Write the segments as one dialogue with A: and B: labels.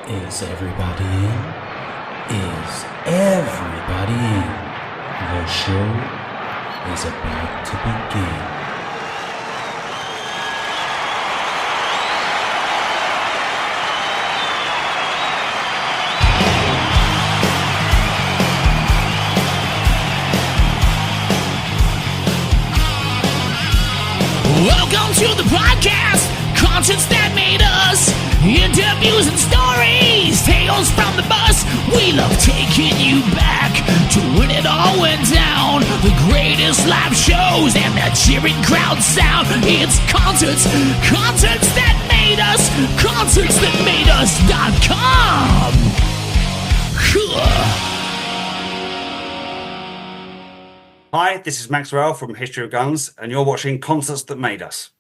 A: Is everybody in? Is everybody in? The show is about to begin.
B: Welcome to the podcast, concerts that made us, interviews and stories, tales from the bus. We love taking you back to when it all went down, the greatest live shows and the cheering crowd sound. It's concerts that made us, concerts.madeus.com.
C: Hi, this is Max Rael from History of Guns, and you're watching Concerts That Made Us.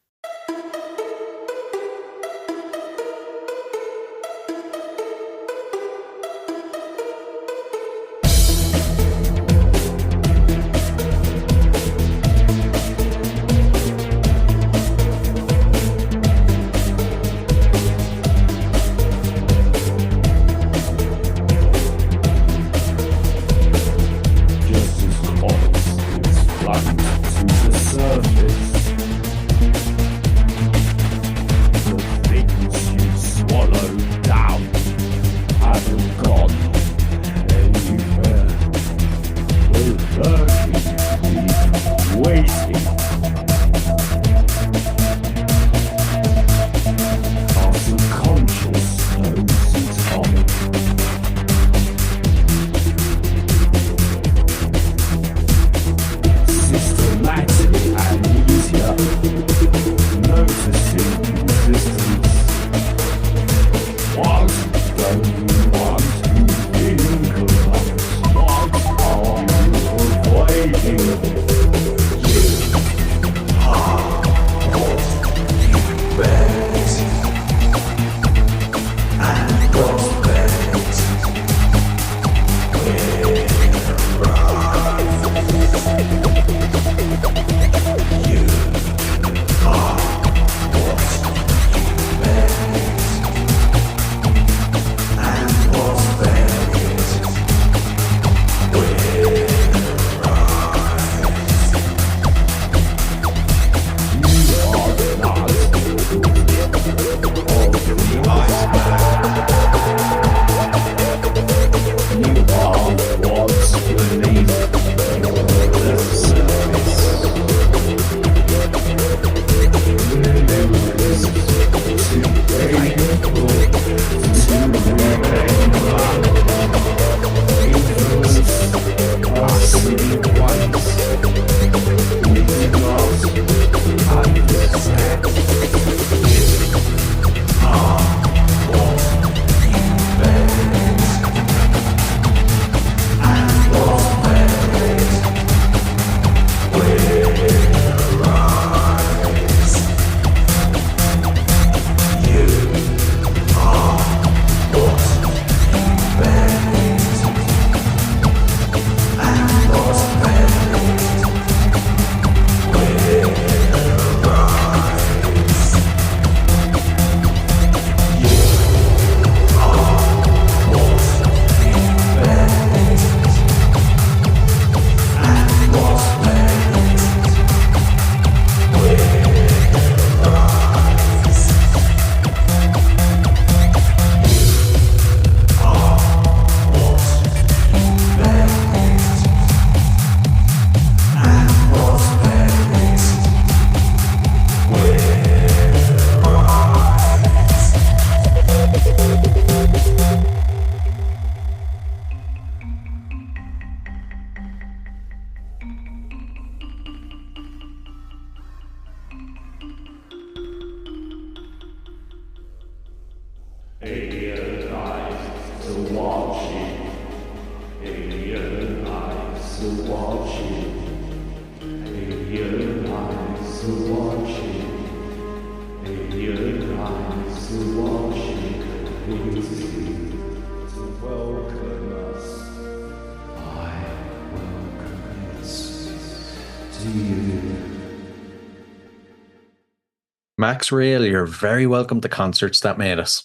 D: Max Rael, you're very welcome to Concerts That Made Us.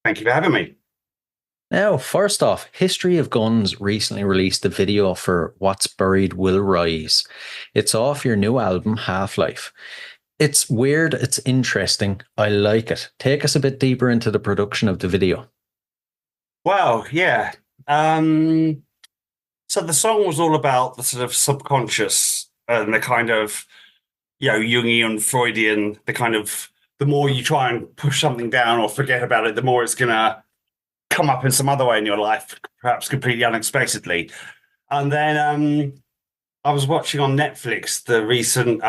C: Thank you for having me.
D: Now, first off, History of Guns recently released a video for What's Buried Will Rise. It's off your new album, Half Life. It's weird, it's interesting. I like it. Take us a bit deeper into the production of the video.
C: Well, yeah. So the song was all about the sort of subconscious and the kind of, Jungian, Freudian, the kind of, the more you try and push something down or forget about it, the more it's going to come up in some other way in your life, perhaps completely unexpectedly. And then I was watching on Netflix the recent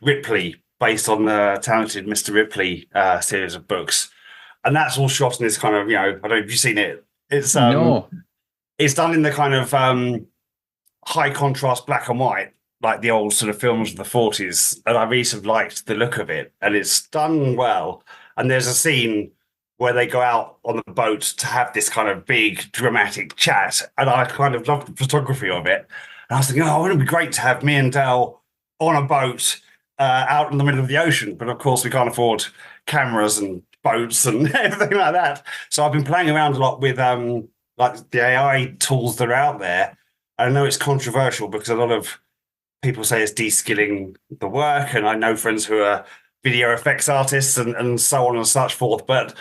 C: Ripley, based on the talented Mr. Ripley series of books. And that's all shot in this kind of, I don't know if you've seen it.
D: No.
C: It's done in the kind of high contrast black and white, like the old sort of films of the 40s. And I really sort of liked the look of it. And it's done well. And there's a scene where they go out on the boat to have this kind of big dramatic chat. And I kind of loved the photography of it. And I was thinking, wouldn't it be great to have me and Dell on a boat out in the middle of the ocean? But of course, we can't afford cameras and boats and everything like that. So I've been playing around a lot with like the AI tools that are out there. I know it's controversial because a lot of people say it's de-skilling the work. And I know friends who are video effects artists and so on and such forth. But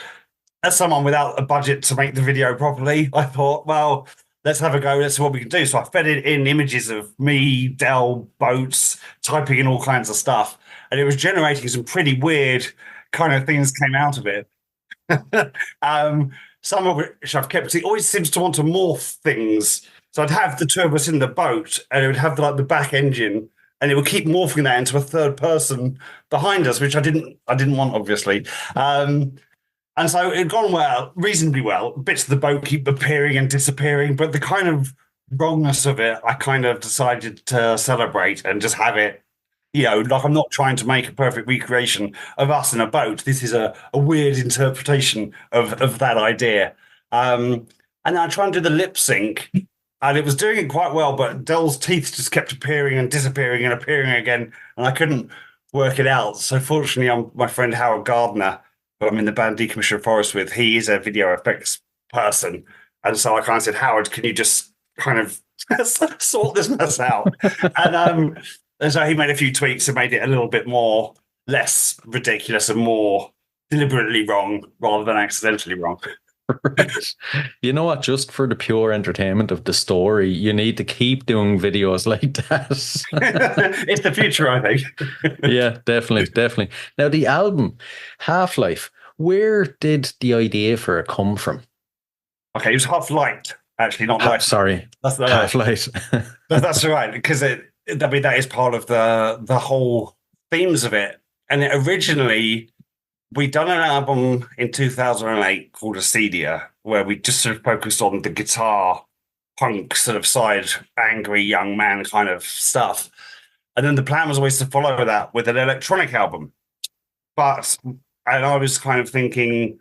C: as someone without a budget to make the video properly, I thought, well, let's have a go. Let's see what we can do. So I fed it in images of me, Dell, boats, typing in all kinds of stuff. And it was generating some pretty weird kind of things came out of it. Some of which I've kept. It always seems to want to morph things. So I'd have the two of us in the boat and it would have the back engine and it would keep morphing that into a third person behind us, which I didn't want, obviously. And so it had gone well, reasonably well. Bits of the boat keep appearing and disappearing, but the kind of wrongness of it, I kind of decided to celebrate and just have it, like I'm not trying to make a perfect recreation of us in a boat. This is a weird interpretation of that idea. And then I try and do the lip sync, and it was doing it quite well, but Dell's teeth just kept appearing and disappearing and appearing again, and I couldn't work it out. So fortunately, my friend Howard Gardner, who I'm in the band Decommissioned Forest with, he is a video effects person. And so I kind of said, Howard, can you just kind of sort this mess out? And so he made a few tweaks and made it a little bit more, less ridiculous and more deliberately wrong rather than accidentally wrong.
D: Right. You know what? Just for the pure entertainment of the story, you need to keep doing videos like that.
C: It's the future, I think.
D: Yeah, definitely. Now, the album, Half-Life, where did the idea for it come from?
C: Okay, it was Half-Light, actually, not Light.
D: Sorry,
C: that's
D: Half-Light.
C: That's right, because that is part of the whole themes of it. And originally, we'd done an album in 2008 called Acedia, where we just sort of focused on the guitar punk sort of side, angry young man kind of stuff. And then the plan was always to follow that with an electronic album. And I was kind of thinking,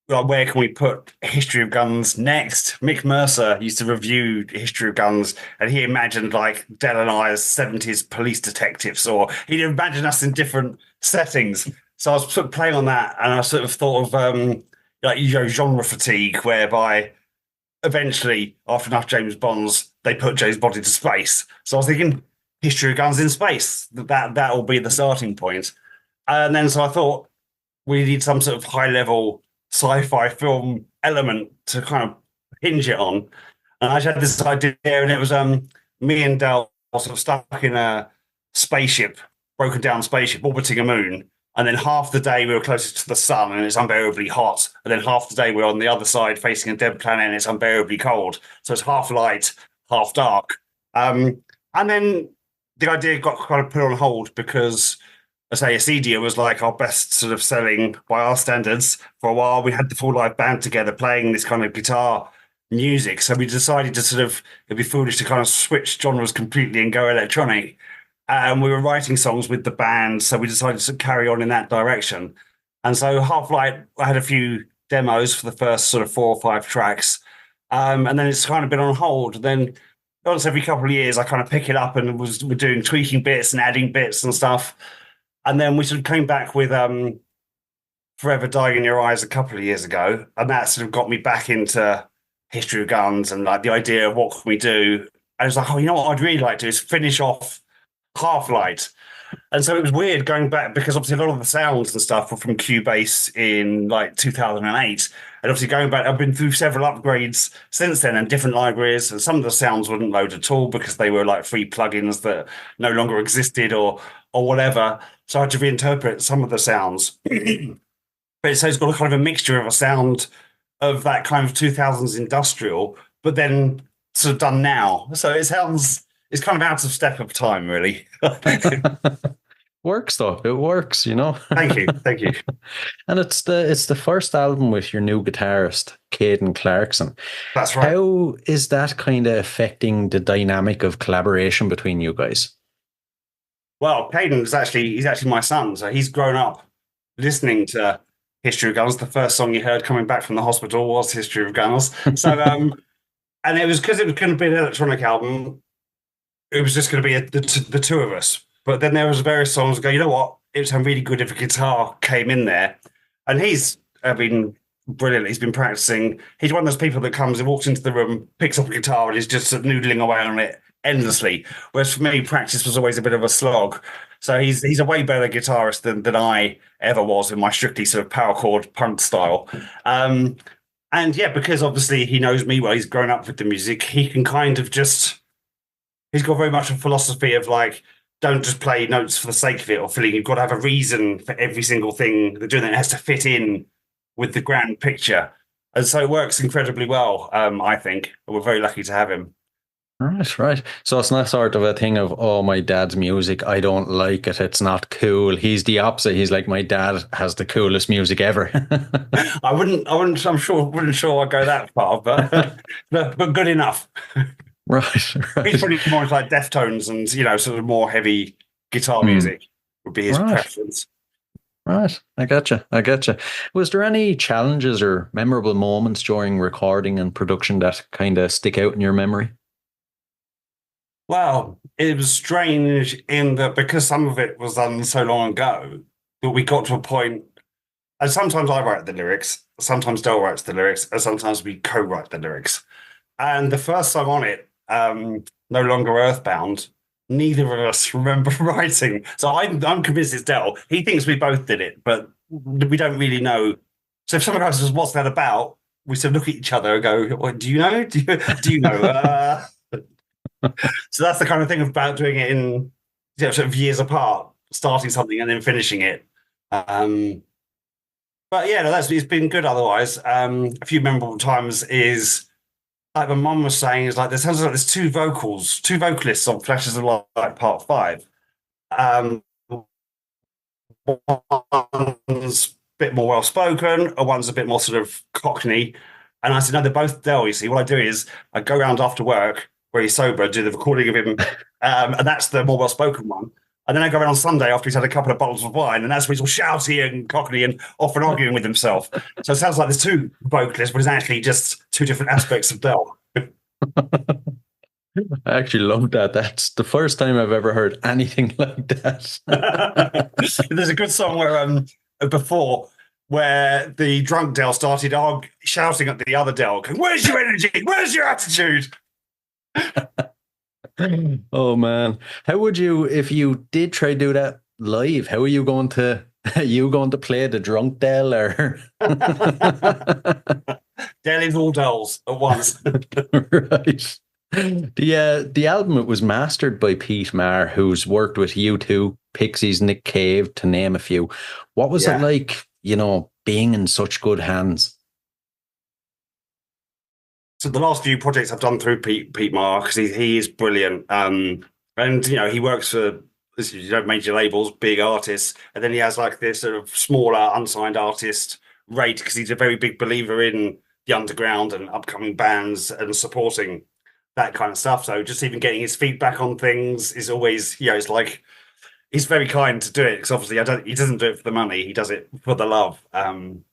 C: well, where can we put History of Guns next? Mick Mercer used to review History of Guns, and he imagined like Del and I as 70s police detectives, or he'd imagine us in different settings. So I was sort of playing on that, and I sort of thought of genre fatigue, whereby eventually, after enough James Bonds, they put James Bond into space. So I was thinking History of Guns in space. That will be the starting point. And then so I thought we need some sort of high-level sci-fi film element to kind of hinge it on. And I just had this idea, and it was me and Del sort of stuck in a spaceship, broken down spaceship, orbiting a moon. And then half the day we were closest to the sun and it's unbearably hot. And then half the day we're on the other side facing a dead planet and it's unbearably cold. So it's half light, half dark. And then the idea got kind of put on hold because, I say, Acedia was like our best sort of selling by our standards for a while. We had the full live band together playing this kind of guitar music. So we decided to it'd be foolish to kind of switch genres completely and go electronic. And we were writing songs with the band, so we decided to carry on in that direction. And so Half-Light, I had a few demos for the first sort of 4 or 5 tracks. And then it's kind of been on hold. Then once every couple of years, I kind of pick it up and we're doing tweaking bits and adding bits and stuff. And then we sort of came back with Forever Dying in Your Eyes a couple of years ago. And that sort of got me back into history of guns and like the idea of what can we do. And I was like, oh, you know what I'd really like to do is finish off Half Light. And so it was weird going back because obviously a lot of the sounds and stuff were from Cubase in like 2008. And obviously going back, I've been through several upgrades since then and different libraries. And some of the sounds wouldn't load at all because they were like free plugins that no longer existed or whatever. So I had to reinterpret some of the sounds. But so it's got a kind of a mixture of a sound of that kind of 2000s industrial, but then sort of done now. So it sounds, it's kind of out of step of time, really.
D: Works though. It works, you know.
C: Thank you. Thank you.
D: And it's the first album with your new guitarist, Caden Clarkson.
C: That's right.
D: How is that kind of affecting the dynamic of collaboration between you guys?
C: Well, Caden is he's actually my son. So he's grown up listening to History of Guns. The first song he heard coming back from the hospital was History of Guns. So, and it was because it was going to be an electronic album. It was just going to be the two of us. But then there was various songs that go, you know what? It would sound really good if a guitar came in there. And he's been brilliant. He's been practicing. He's one of those people that comes and walks into the room, picks up a guitar, and is just sort of noodling away on it endlessly. Whereas for me, practice was always a bit of a slog. So he's a way better guitarist than I ever was in my strictly sort of power chord punk style. And yeah, because obviously he knows me well, he's grown up with the music, he can kind of just, he's got very much a philosophy of like, don't just play notes for the sake of it or feeling you've got to have a reason for every single thing they're doing. It has to fit in with the grand picture. And so it works incredibly well, I think. We're very lucky to have him.
D: Right. So it's not sort of a thing of, oh, my dad's music, I don't like it, it's not cool. He's the opposite. He's like, my dad has the coolest music ever.
C: I wouldn't I'm sure I'd go that far, but good enough.
D: Right.
C: He's probably more like Deftones and, you know, sort of more heavy guitar music would be his preference.
D: Right. I gotcha. Was there any challenges or memorable moments during recording and production that kind of stick out in your memory?
C: Well, it was strange in that because some of it was done so long ago that we got to a point, and sometimes I write the lyrics, sometimes Dale writes the lyrics, and sometimes we co-write the lyrics. And the first song on it, No Longer Earthbound, neither of us remember writing. So I'm convinced it's Dale. He thinks we both did it, but we don't really know. So if someone asks us what's that about, we sort of look at each other and go, well, do you know? Do you know? So that's the kind of thing about doing it in, you know, sort of years apart, starting something and then finishing it. But yeah, no, it's been good otherwise. A few memorable times is, like my mum was saying, is like there sounds like there's two vocalists on Flashes of Light Part 5. One's a bit more well spoken, and one's a bit more sort of cockney. And I said, no, they're both Dell. You see, what I do is I go around after work where he's sober, do the recording of him, and that's the more well spoken one. And then I go around on Sunday after he's had a couple of bottles of wine, and that's where he's all shouty and cockney and often arguing with himself. So it sounds like there's two vocalists, but it's actually just two different aspects of Dell.
D: I actually love that. That's the first time I've ever heard anything like that.
C: There's a good song where before where the drunk Dell started shouting at the other Dell, going, "Where's your energy? Where's your attitude?"
D: Oh man, how would you, if you did try to do that live, how are you going to play the drunk Dell or
C: Dell is all Dells at once?
D: Right. The album, it was mastered by Pete Marr, who's worked with U2, Pixies, Nick Cave, to name a few. What was it like, you know, being in such good hands?
C: So the last few projects I've done through Pete Marr, because he is brilliant. And, you know, he works for, you know, major labels, big artists. And then he has like this sort of smaller, unsigned artist rate, because he's a very big believer in the underground and upcoming bands and supporting that kind of stuff. So just even getting his feedback on things is always, you know, it's like, he's very kind to do it, because obviously he doesn't do it for the money. He does it for the love.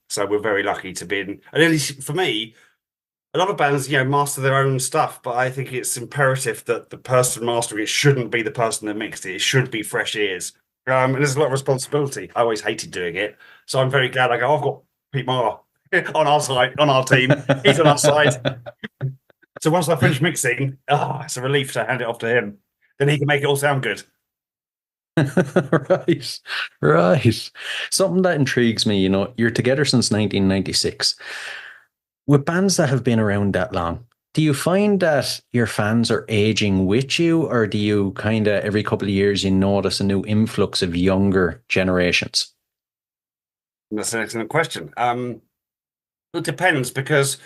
C: So we're very lucky to be in. And at least for me, a lot of bands, you know, master their own stuff, but I think it's imperative that the person mastering it shouldn't be the person that mixed it. It should be fresh ears. And there's a lot of responsibility. I always hated doing it. So I'm very glad I go, I've got Pete Marr on our side, on our team. He's on our side. So once I finish mixing, it's a relief to hand it off to him. Then he can make it all sound good.
D: Right, right. Something that intrigues me, you're together since 1996. With bands that have been around that long, do you find that your fans are aging with you, or do you kind of every couple of years you notice a new influx of younger generations?
C: That's an excellent question. It depends, because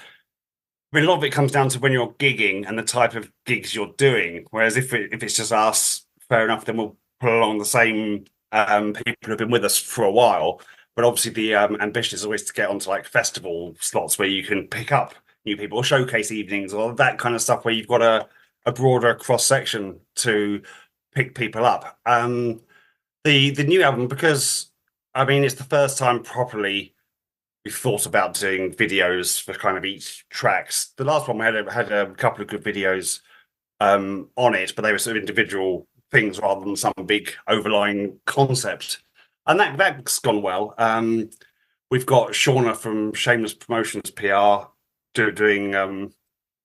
C: a lot of it comes down to when you're gigging and the type of gigs you're doing. Whereas if it's just us, fair enough, then we'll pull along the same people who've been with us for a while. But obviously the ambition is always to get onto like festival slots where you can pick up new people, or showcase evenings, or that kind of stuff where you've got a broader cross section to pick people up. The new album, because I mean it's the first time properly we've thought about doing videos for kind of each tracks. The last one we had a couple of good videos on it, but they were sort of individual things rather than some big overlying concept. And that's gone well. We've got Shauna from Shameless Promotions PR doing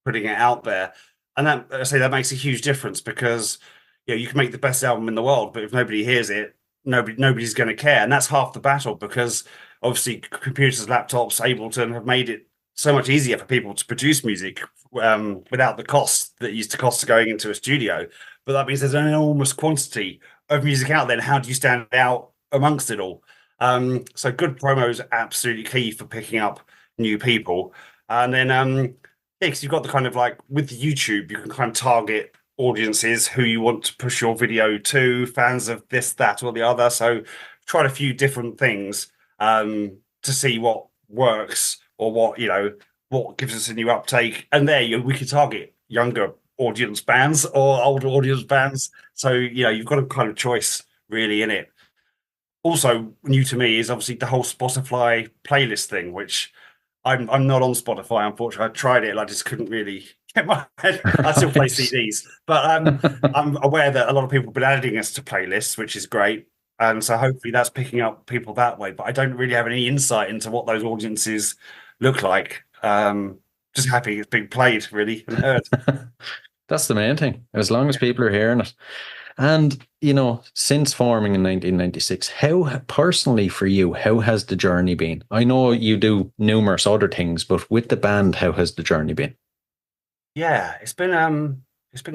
C: putting it out there, and that, I say, that makes a huge difference, because you can make the best album in the world, but if nobody hears it, nobody's going to care, and that's half the battle. Because obviously computers, laptops, Ableton have made it so much easier for people to produce music without the cost that used to cost to going into a studio. But that means there's an enormous quantity of music out there, and how do you stand out amongst it all? So good promo is absolutely key for picking up new people. And then because you've got the kind of like with YouTube, you can kind of target audiences who you want to push your video to, fans of this, that, or the other. So tried a few different things to see what works, or what gives us a new uptake. And we could target younger audience bands or older audience bands. So you've got a kind of choice really in it. Also new to me is obviously the whole Spotify playlist thing, which I'm not on Spotify, unfortunately. I tried it and I just couldn't really get my head. I still play CDs, but I'm aware that a lot of people have been adding us to playlists, which is great. And so hopefully that's picking up people that way. But I don't really have any insight into what those audiences look like. Just happy it's being played, really, and heard.
D: That's the main thing, as long as people are hearing it. And, since forming in 1996, how personally for you, how has the journey been? I know you do numerous other things, but with the band, how has the journey been?
C: Yeah, it's been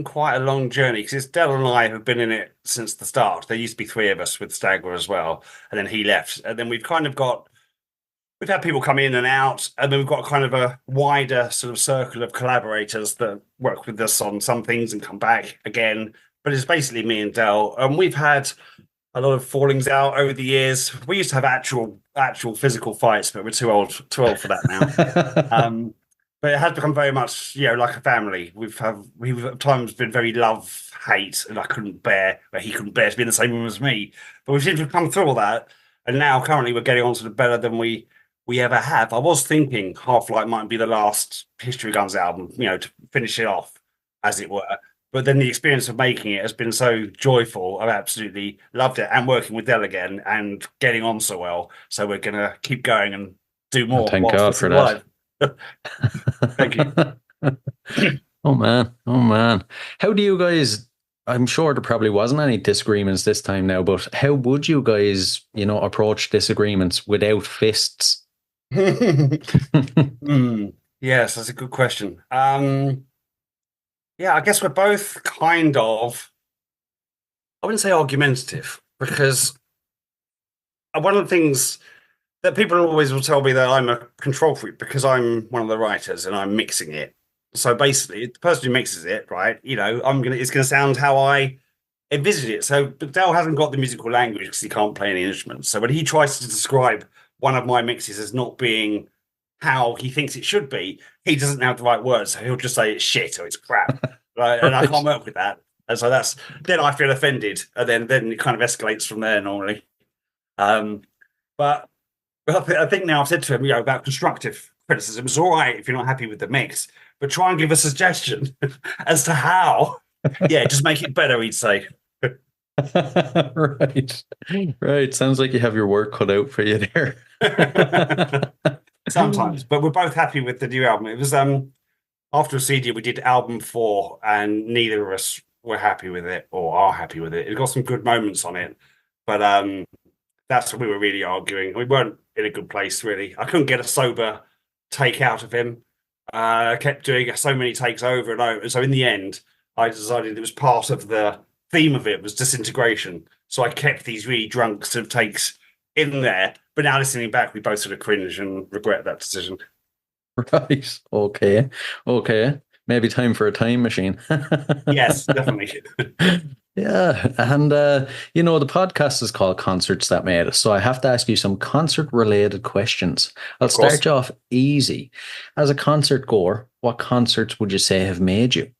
C: quite a long journey, because it's Del and I who've been in it since the start. There used to be three of us with Stagger as well, and then he left. And then we've had people come in and out, and then we've got kind of a wider sort of circle of collaborators that work with us on some things and come back again. But it's basically me and Del, and we've had a lot of fallings out over the years. We used to have actual physical fights, but we're too old for that now. But it has become very much, like a family. We've at times been very love-hate, and he couldn't bear to be in the same room as me. But we seem to have come through all that, and now currently we're getting on to the better than we ever have. I was thinking Half-Light might be the last History Guns album, to finish it off, as it were. But then the experience of making it has been so joyful. I've absolutely loved it, and working with Del again and getting on so well. So we're going to keep going and do more.
D: Thank God for that.
C: Thank you.
D: Oh man. How do you guys, I'm sure there probably wasn't any disagreements this time now, but how would you guys, approach disagreements without fists?
C: Yes, that's a good question. Yeah, I guess we're both kind of, I wouldn't say argumentative, because one of the things that people always will tell me that I'm a control freak, because I'm one of the writers and I'm mixing it. So basically, the person who mixes it, right, it's gonna sound how I envision it. So, but Dale hasn't got the musical language because he can't play any instruments. So when he tries to describe one of my mixes as not being how he thinks it should be, he doesn't have the right words. So he'll just say it's shit or it's crap, right? And I can't work with that. And so then I feel offended, and then it kind of escalates from there normally. But I think now I've said to him, about constructive criticism. It's all right if you're not happy with the mix, but try and give a suggestion as to how. Yeah, just make it better, he'd say.
D: Right. Sounds like you have your work cut out for you there.
C: sometimes. But we're both happy with the new album. It was after a CD, we did album 4, and neither of us were happy with it or are happy with it. It got some good moments on it, but that's what we were really arguing. We weren't in a good place, really. I couldn't get a sober take out of him. I kept doing so many takes over and over. So in the end, I decided it was part of the theme of it was disintegration. So I kept these really drunk sort of takes in there. But now listening back, we both sort of cringe and regret that decision.
D: Right. Okay. Okay. Maybe time for a time machine.
C: Yes, definitely.
D: Yeah. And, the podcast is called Concerts That Made Us. So I have to ask you some concert related questions. I'll start you off easy. As a concert goer, what concerts would you say have made you?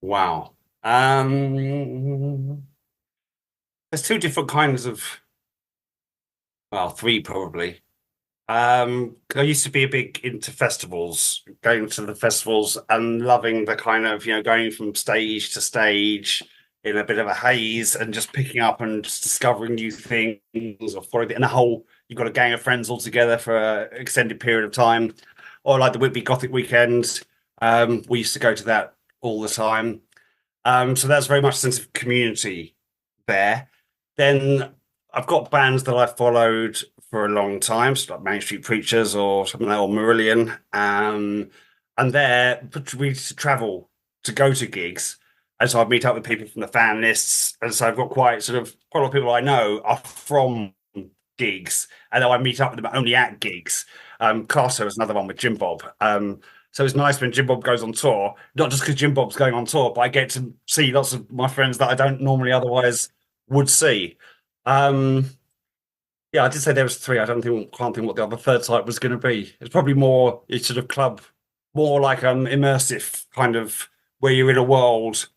C: Wow. There's two different kinds of, well, three probably. I used to be a big into festivals, going to the festivals and loving the kind of, going from stage to stage in a bit of a haze and just picking up and just discovering new things or following it in a whole, you've got a gang of friends all together for an extended period of time. Or like the Whitby Gothic weekend. We used to go to that all the time. So that's very much a sense of community there. Then I've got bands that I've followed for a long time, so like Main Street Preachers or something like, or Marillion. And there, we used to travel to go to gigs. And so I'd meet up with people from the fan lists. And so I've got quite a lot of people I know are from gigs. And then I meet up with them only at gigs. Carter is another one with Jim Bob. So it's nice when Jim Bob goes on tour, not just because Jim Bob's going on tour, but I get to see lots of my friends that I don't normally otherwise would see. Yeah, I did say there was three. Can't think what the other third type was going to be. It's probably more sort of club, more like immersive kind of where you're in a world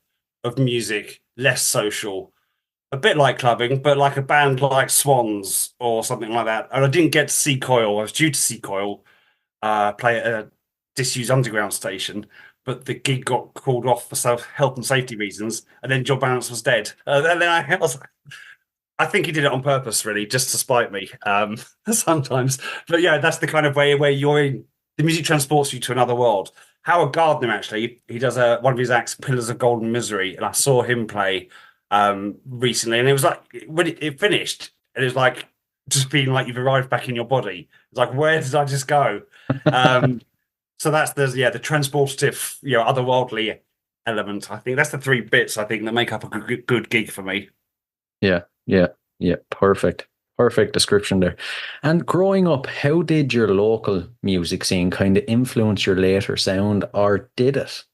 C: of music, less social, a bit like clubbing, but like a band like Swans or something like that. And I didn't get to see Coil. I was due to see Coil play at a disused underground station, but the gig got called off for health and safety reasons, and then John Balance was dead. And then I was like, I think he did it on purpose, really, just to spite me sometimes. But yeah, that's the kind of way where you're in, the music transports you to another world. Howard Gardner, actually, he does one of his acts, Pillars of Golden Misery, and I saw him play recently, and it was like, when it finished, and it was like, just being like you've arrived back in your body. It's like, where did I just go? So that's the transportative, otherworldly element. I think that's the three bits I think that make up a good gig for me.
D: Yeah. Perfect description there. And growing up, how did your local music scene kind of influence your later sound, or did it?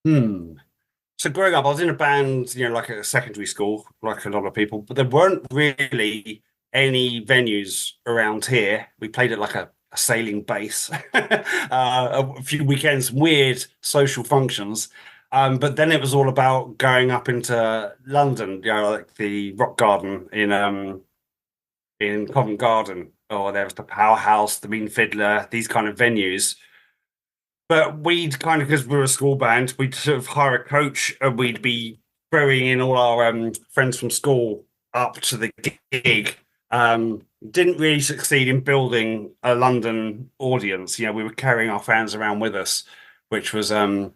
C: So growing up, I was in a band, like at a secondary school, like a lot of people, but there weren't really any venues around here. We played at like a sailing base, a few weekends, weird social functions. But then it was all about going up into London, like the Rock Garden in Covent Garden, or there was the Powerhouse, the Mean Fiddler, these kind of venues. But we'd kind of, because we were a school band, we'd sort of hire a coach and we'd be ferrying in all our friends from school up to the gig. Didn't really succeed in building a London audience. We were carrying our fans around with us, which was one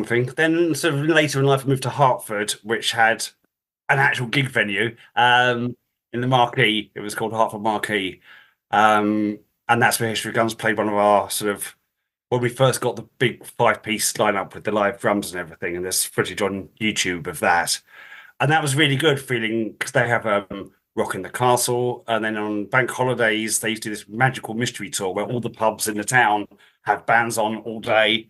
C: thing. Then sort of later in life, I moved to Hertford, which had an actual gig venue in the Marquee. It was called Hertford Marquee. And that's where History of Guns played one of our sort of, when we first got the big 5-piece lineup with the live drums and everything. And there's footage on YouTube of that. And that was really good feeling, because they have Rock in the Castle. And then on bank holidays, they used to do this magical mystery tour where all the pubs in the town have bands on all day.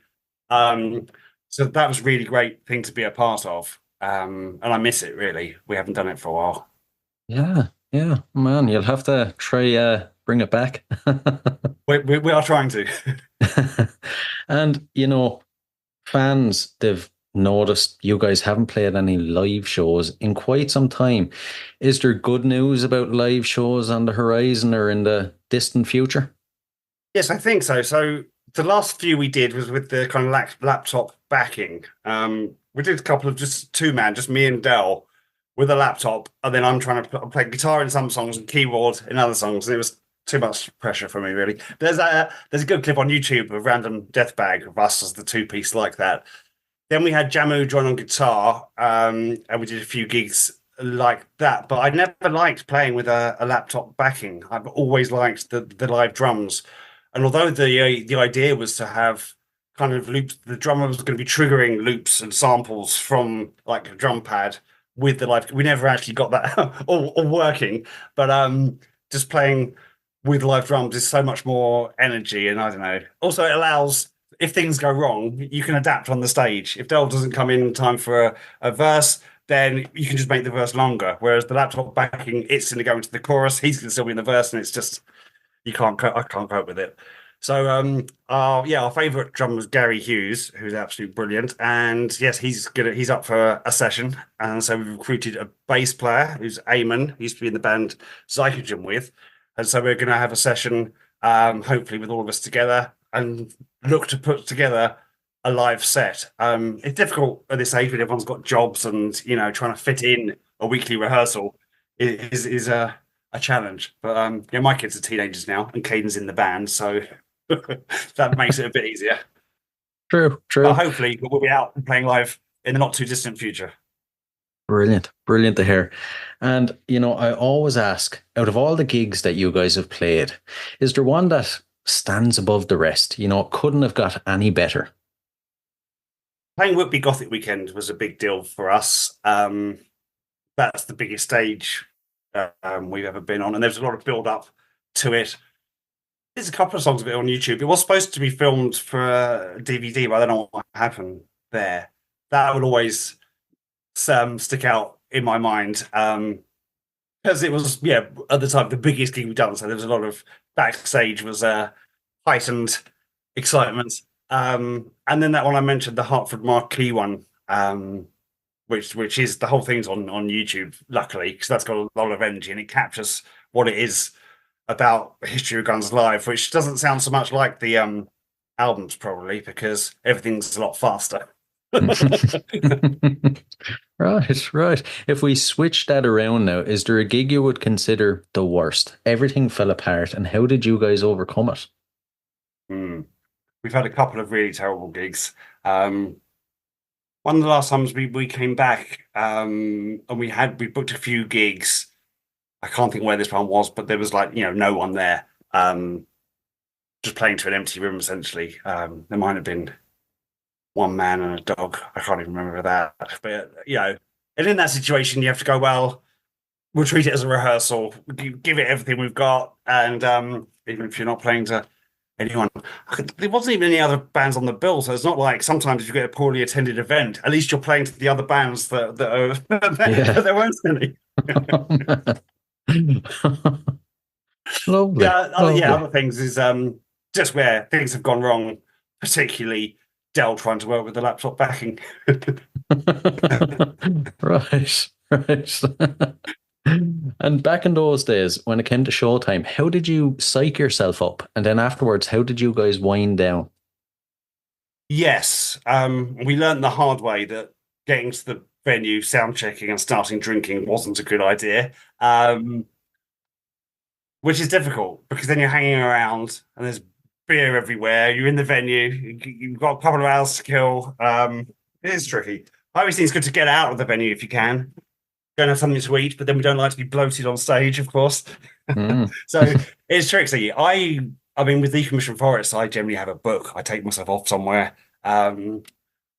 C: So that was a really great thing to be a part of. And I miss it, really. We haven't done it for a while.
D: Yeah. Man, you'll have to try bring it back.
C: We are trying to.
D: And, fans, they've noticed you guys haven't played any live shows in quite some time. Is there good news about live shows on the horizon or in the distant future?
C: Yes, I think so. So the last few we did was with the kind of laptop backing. We did a couple of just two-man, just me and Del with a laptop, and then I'm trying to play guitar in some songs and keyboard in other songs. And it was too much pressure for me, really. There's a good clip on YouTube of random death bag of us as the two-piece like that. Then we had Jamu join on guitar, and we did a few gigs like that. But I never liked playing with a laptop backing. I've always liked the live drums. And although the idea was to have kind of loops, the drummer was going to be triggering loops and samples from like a drum pad with the live. We never actually got that all working, but just playing with live drums is so much more energy, and I don't know. Also, it allows, if things go wrong, you can adapt on the stage. If Dale doesn't come in time for a verse, then you can just make the verse longer. Whereas the laptop backing, it's going to go into the chorus, he's going to still be in the verse, and it's just I can't cope with it. So our favorite drummer was Gary Hughes, who's absolutely brilliant, and yes, he's up for a session, and so we've recruited a bass player who's Eamon, who used to be in the band Zycogen with, and so we're going to have a session, hopefully with all of us together, and look to put together a live set. It's difficult at this age when everyone's got jobs, and trying to fit in a weekly rehearsal is a challenge. But my kids are teenagers now, and Caden's in the band, so that makes it a bit easier.
D: True.
C: But hopefully we'll be out and playing live in the not too distant future.
D: Brilliant to hear. And I always ask, out of all the gigs that you guys have played, is there one that stands above the rest? Couldn't have got any better.
C: Playing Whitby Gothic Weekend was a big deal for us. That's the biggest stage we've ever been on, and there's a lot of build up to it. There's a couple of songs of it on YouTube. It was supposed to be filmed for a DVD, but I don't know what happened there. That would always stick out in my mind, because it was at the time the biggest gig we've done, so there was a lot of backstage was heightened excitement, and then that one I mentioned, the Hartford Marquee one, which is, the whole thing's on YouTube, luckily, because that's got a lot of energy and it captures what it is about History of Guns live, which doesn't sound so much like the albums, probably, because everything's a lot faster.
D: Right. If we switch that around now, is there a gig you would consider the worst? Everything fell apart, and how did you guys overcome it?
C: We've had a couple of really terrible gigs. One of the last times we came back, and we booked a few gigs. I can't think where this one was, but there was no one there. Just playing to an empty room, essentially. There might have been one man and a dog. I can't even remember that. But, and in that situation, you have to go, well, we'll treat it as a rehearsal, give it everything we've got. And even if you're not playing to anyone, there wasn't even any other bands on the bill. So it's not like sometimes if you get a poorly attended event, at least you're playing to the other bands that are, there weren't any.
D: Lovely.
C: Other things is just where things have gone wrong, particularly Dell trying to work with the laptop backing.
D: Right. And back in those days, when it came to showtime, how did you psych yourself up? And then afterwards, how did you guys wind down?
C: Yes. We learned the hard way that getting to the venue, sound checking and starting drinking wasn't a good idea. Which is difficult, because then you're hanging around and there's beer everywhere. You're in the venue. You've got a couple of hours to kill. It is tricky. I always think it's good to get out of the venue if you can. Go and have something to eat, but then we don't like to be bloated on stage, of course. So it's tricky. I mean, with Decommissioned Forests, I generally have a book. I take myself off somewhere. And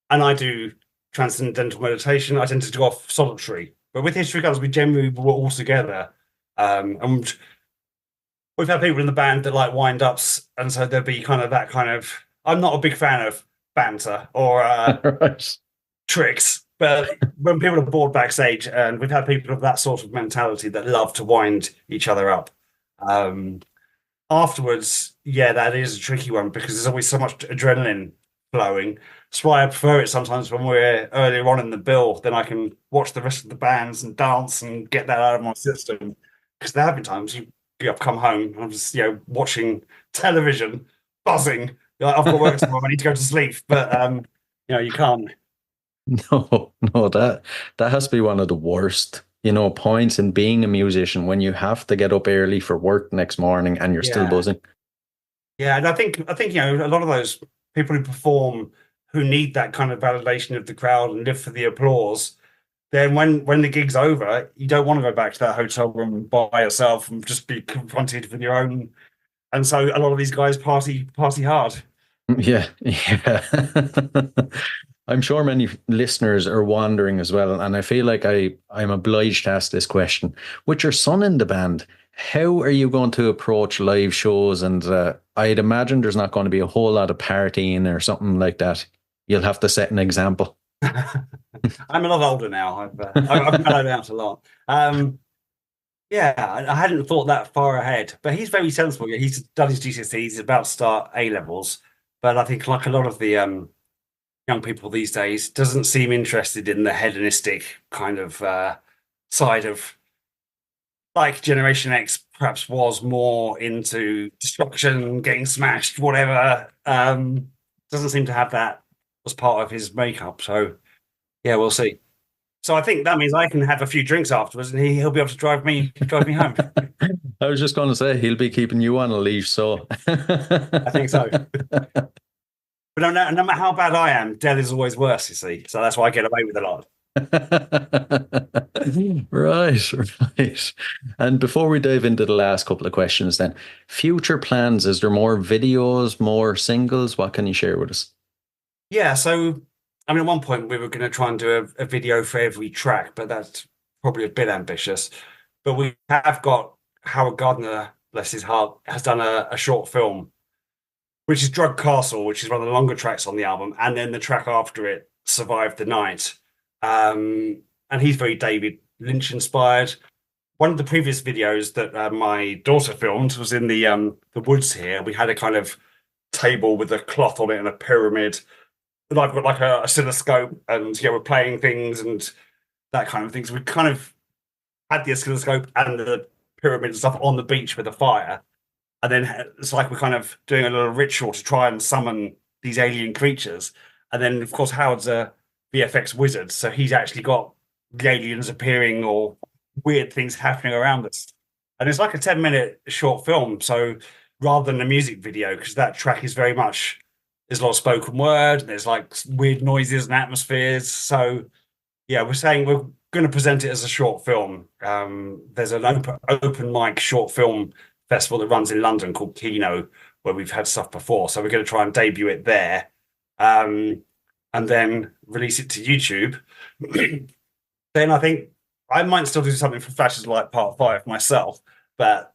C: I do transcendental meditation. I tend to go off solitary. But with History of Guns, we generally were all together. And we've had people in the band that like wind-ups, and so there'll be that kind of... I'm not a big fan of banter or tricks, but when people are bored backstage, and we've had people of that sort of mentality that love to wind each other up. Afterwards, that is a tricky one, because there's always so much adrenaline flowing. That's why I prefer it sometimes when we're earlier on in the bill, then I can watch the rest of the bands and dance and get that out of my system. Because there have been times I've come home and I'm just watching television, buzzing. I've got work tomorrow, I need to go to sleep, but you can't.
D: No, that has to be one of the worst points in being a musician when you have to get up early for work next morning and you're still
C: Yeah.
D: buzzing.
C: Yeah, and I think a lot of those people who perform who need that kind of validation of the crowd and live for the applause. Then when the gig's over, you don't want to go back to that hotel room by yourself and just be confronted with your own. And so a lot of these guys party hard.
D: Yeah, yeah. I'm sure many listeners are wondering as well, and I feel like I'm obliged to ask this question. With your son in the band, how are you going to approach live shows? And I'd imagine there's not going to be a whole lot of partying or something like that. You'll have to set an example.
C: I'm a lot older now. I've mellowed out a lot. Yeah, I hadn't thought that far ahead, but he's very sensible. Yeah, he's done his GCSEs. He's about to start A levels, but I think like a lot of the young people these days, doesn't seem interested in the hedonistic kind of side of, like Generation X perhaps was more into destruction, getting smashed, whatever. Doesn't seem to have that as part of his makeup. So yeah, we'll see. So I think that means I can have a few drinks afterwards, and he'll be able to drive me home.
D: I was just going to say he'll be keeping you on a leash, so
C: I think so. But no matter how bad I am, Del is always worse, you see. So that's why I get away with a lot.
D: Right. And before we dive into the last couple of questions, then, future plans, is there more videos, more singles? What can you share with us?
C: Yeah, so I mean, at one point we were going to try and do a video for every track, but that's probably a bit ambitious. But we have got Howard Gardner, bless his heart, has done a short film, which is Drug Castle, which is one of the longer tracks on the album, and then the track after it, Survive the Night. And he's very David Lynch inspired. One of the previous videos that my daughter filmed was in the woods here. We had a kind of table with a cloth on it and a pyramid. And I've got like a oscilloscope, and we're playing things and that kind of thing. So we kind of had the oscilloscope and the pyramid and stuff on the beach with a fire. And then it's like we're kind of doing a little ritual to try and summon these alien creatures. And then, of course, Howard's a VFX wizard, so he's actually got the aliens appearing or weird things happening around us. And it's like a 10-minute short film. So rather than a music video, because that track is very much, there's a lot of spoken word, there's like weird noises and atmospheres. So yeah, we're saying we're going to present it as a short film. There's an open mic short film festival that runs in London called Kino, where we've had stuff before. So we're going to try and debut it there, and then release it to YouTube. Then I think I might still do something for Flashes Light Part 5 myself, but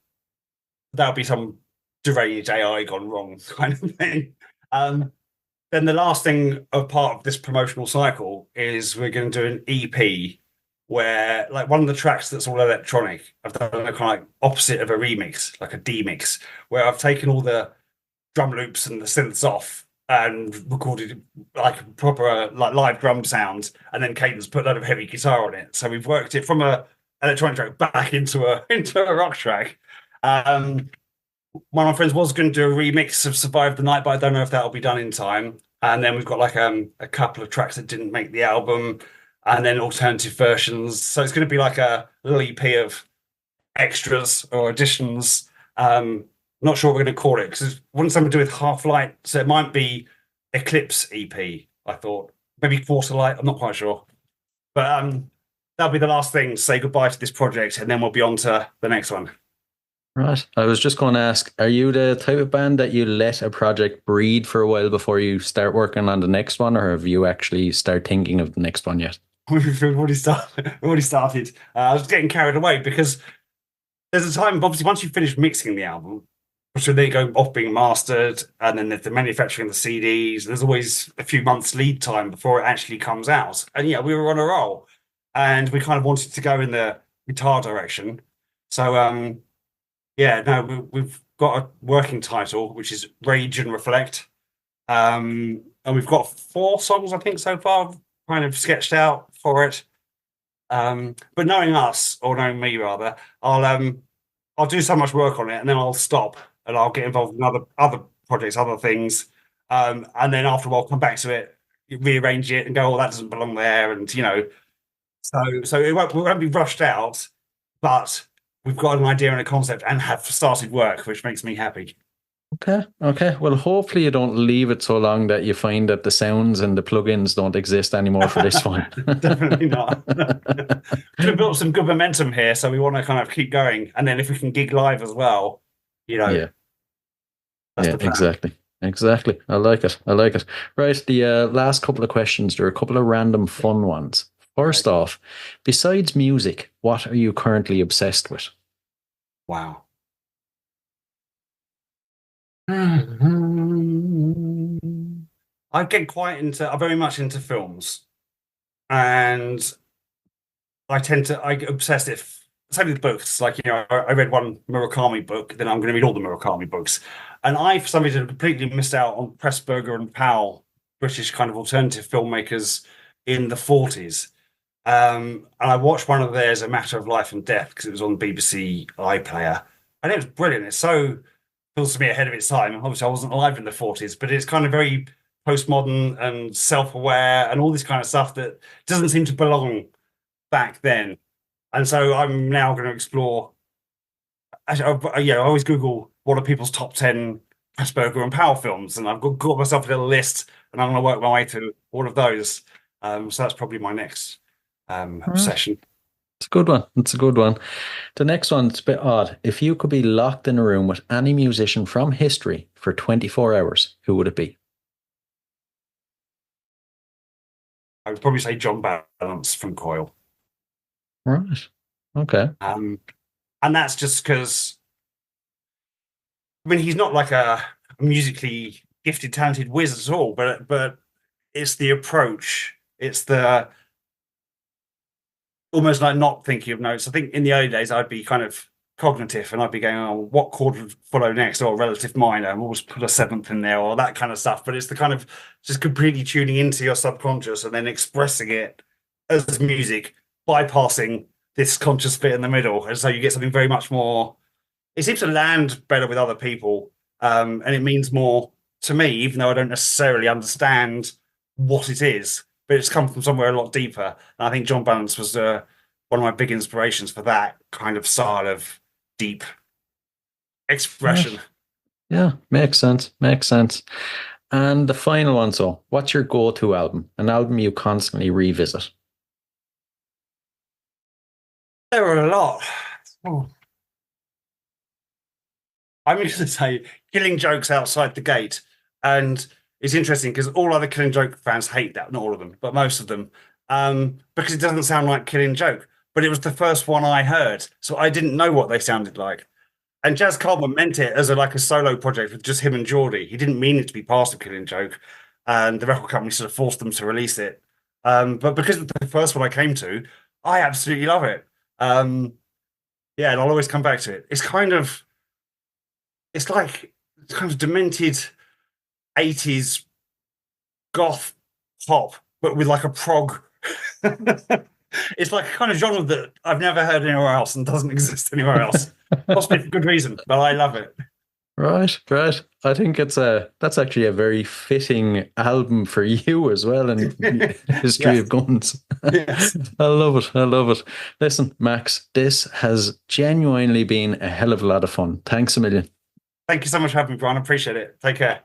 C: that'll be some deranged AI gone wrong kind of thing. Then the last thing of part of this promotional cycle is we're going to do an EP where, like, one of the tracks that's all electronic, I've done a kind of like opposite of a remix, like a demix, where I've taken all the drum loops and the synths off and recorded like proper like live drum sounds, and then Caden's put a lot of heavy guitar on it. So we've worked it from a electronic track back into a rock track. One of my friends was going to do a remix of Survive the Night, but I don't know if that'll be done in time. And then we've got like a couple of tracks that didn't make the album, and then alternative versions. So it's going to be like a little EP of extras or additions. Not sure what we're going to call it, because it's wanting something to do with Half Light. So it might be Eclipse EP, I thought. Maybe Quarter Light, I'm not quite sure. But that'll be the last thing. Say goodbye to this project, and then we'll be on to the next one.
D: Right. I was just going to ask, are you the type of band that you let a project breed for a while before you start working on the next one, or have you actually started thinking of the next one yet?
C: We've already started. I was getting carried away because there's a time, obviously, once you finish mixing the album, so they go off being mastered, and then the manufacturing the CDs, there's always a few months lead time before it actually comes out. And yeah, we were on a roll, and we kind of wanted to go in the guitar direction. So yeah, no, we've got a working title, which is Rage and Reflect. And we've got 4 songs, I think, so far, kind of sketched out for it. But knowing us, or knowing me rather, I'll do so much work on it, and then I'll stop, and I'll get involved in other projects, other things. And then after a while, come back to it, rearrange it, and go, oh, that doesn't belong there. And, So we won't be rushed out, but we've got an idea and a concept and have started work, which makes me happy.
D: Okay. Well, hopefully you don't leave it so long that you find that the sounds and the plugins don't exist anymore for this one.
C: Definitely not. We've built some good momentum here, so we want to kind of keep going. And then if we can gig live as well,
D: Yeah.
C: That's the plan.
D: Exactly. I like it. Right. The last couple of questions. There are a couple of random fun ones. First off, besides music, what are you currently obsessed with?
C: Wow. I get I'm very much into films, and I get obsessed same with books. Like, I read one Murakami book, then I'm going to read all the Murakami books. And I, for some reason, completely missed out on Pressburger and Powell, British kind of alternative filmmakers in the 40s. And I watched one of theirs, A Matter of Life and Death, because it was on BBC iPlayer. And it was brilliant. It feels to me ahead of its time. Obviously, I wasn't alive in the 40s, but it's kind of very postmodern and self-aware and all this kind of stuff that doesn't seem to belong back then. And so I'm now going to explore. I always Google what are people's top 10 Pressburger and Powell films, and I've got myself a little list, and I'm going to work my way through all of those. So that's probably my next obsession.
D: It's a good one. The next one's a bit odd. If you could be locked in a room with any musician from history for 24 hours, who would it be?
C: I would probably say John Balance from Coil.
D: Right. Okay.
C: And that's just because, he's not like a musically gifted, talented whiz at all, but it's the approach. It's the almost like not thinking of notes. I think in the early days, I'd be kind of cognitive and I'd be going, oh, what chord would follow next, or relative minor, and always put a seventh in there, or that kind of stuff. But it's the kind of just completely tuning into your subconscious and then expressing it as music, bypassing this conscious bit in the middle. And so you get something very much more, it seems to land better with other people. And it means more to me, even though I don't necessarily understand what it is, but it's come from somewhere a lot deeper. And I think John Balance was one of my big inspirations for that kind of style of deep expression.
D: Yeah, makes sense. And the final one, so what's your go-to album? An album you constantly revisit?
C: There are a lot. I'm going to say Killing Joke's Outside the Gate. And it's interesting because all other Killing Joke fans hate that. Not all of them, but most of them. Because it doesn't sound like Killing Joke. But it was the first one I heard. So I didn't know what they sounded like. And Jazz Coleman meant it as a solo project with just him and Geordie. He didn't mean it to be part of Killing Joke. And the record company sort of forced them to release it. But because of the first one I came to, I absolutely love it. And I'll always come back to it. It's kind of demented 80s goth pop, but with like a prog. It's like a kind of genre that I've never heard anywhere else and doesn't exist anywhere else. Possibly for good reason, but I love it.
D: Right. I think that's actually a very fitting album for you as well, and history of guns.
C: Yes.
D: I love it. Listen, Max, this has genuinely been a hell of a lot of fun. Thanks a million.
C: Thank you so much for having me, Brian. I appreciate it. Take care.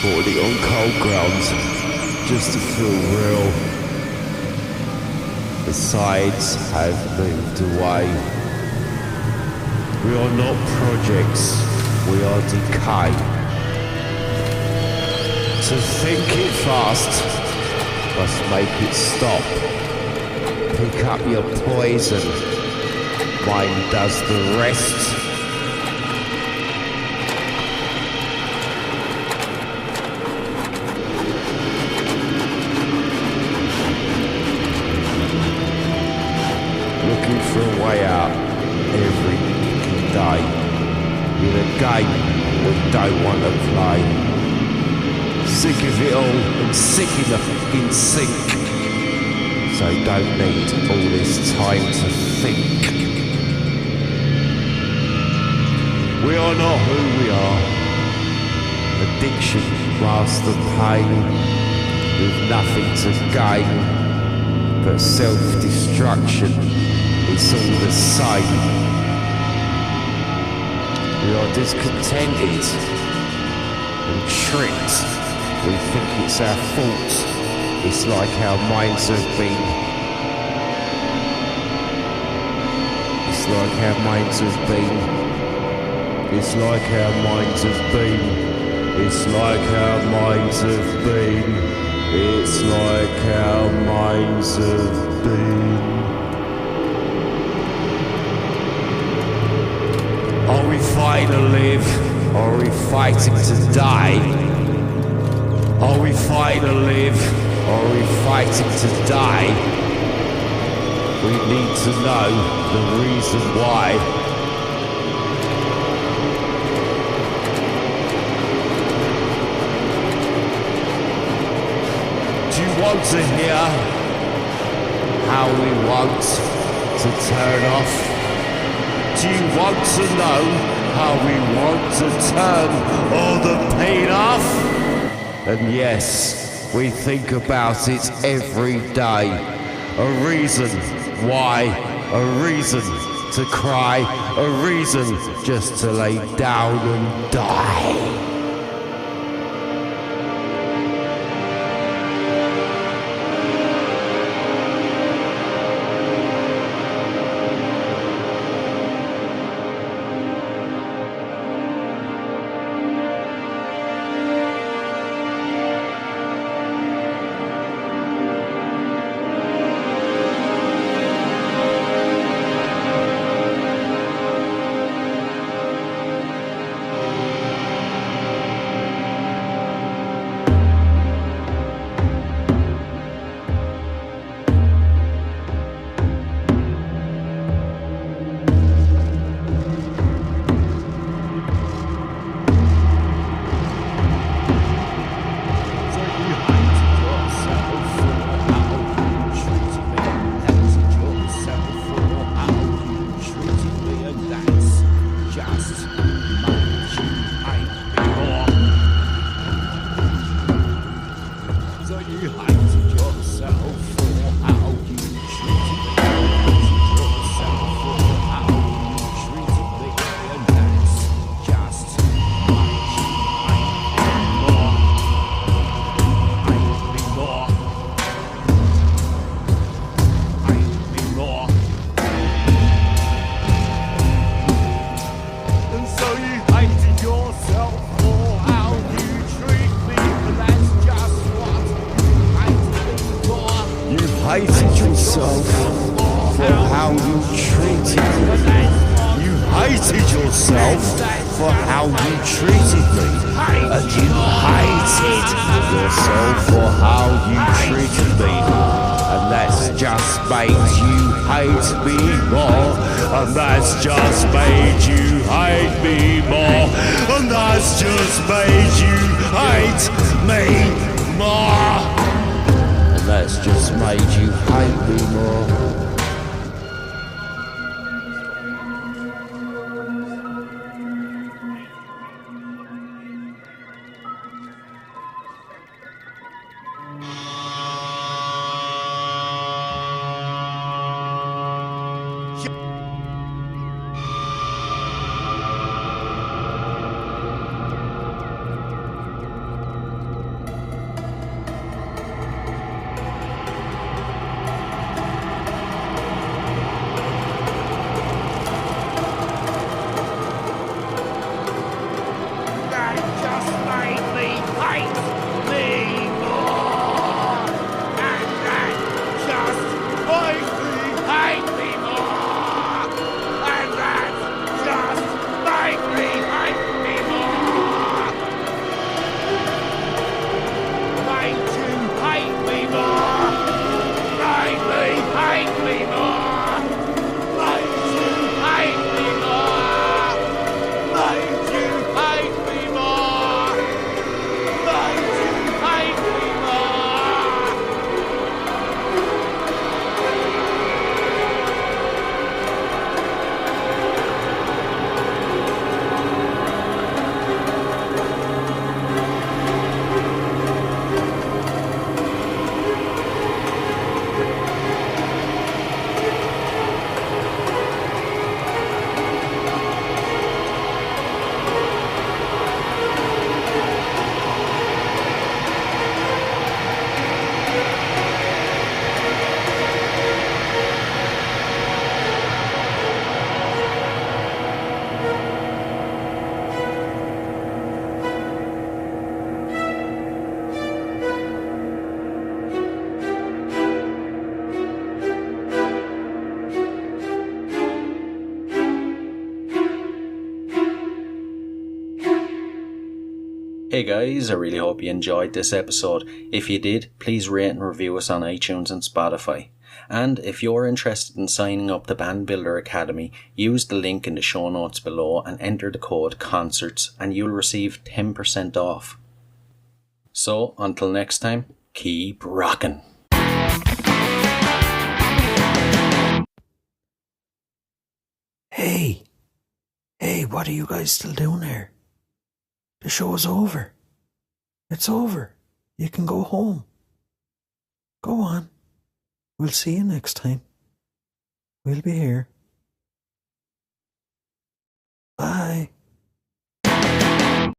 E: Already on cold ground, just to feel real. The sides have moved away. We are not projects, we are decay. To think it fast must make it stop. Pick up your poison, mine does the rest. looking for a way out every day in a game we don't want to play. Sick of it all and sick in the fucking sink. So don't need all this time to think. We are not who we are. Addiction masks the pain with nothing to gain. But self-destruction is all the same. We are discontented and tricked. We think it's our fault. It's like our minds have been. It's like our minds have been. It's like our minds have been. It's like our minds have been. It's like our minds have been. Are we fighting to live? Or are we fighting to die? Are we fighting to live? Or are we fighting to die? We need to know the reason why. Do you want to hear how we want to turn off? Do you want to know how we want to turn all the pain off? And yes, we think about it every day. A reason why, a reason to cry, a reason just to lay down and die. Hated yourself for how you treated me. You hated yourself for how you treated me. And you hated yourself for how you treated me. And that's just made you hate me more. And that's just made you hate me more. And that's just made you hate me more. That's just made you hate me more.
D: Hey guys, I really hope you enjoyed this episode. If you did, please rate and review us on iTunes and Spotify. And if you're interested in signing up to Band Builder Academy, use the link in the show notes below and enter the code CONCERTS and you'll receive 10% off. So, until next time, keep rocking.
F: Hey, what are you guys still doing here? The show's over. It's over. You can go home. Go on. We'll see you next time. We'll be here. Bye.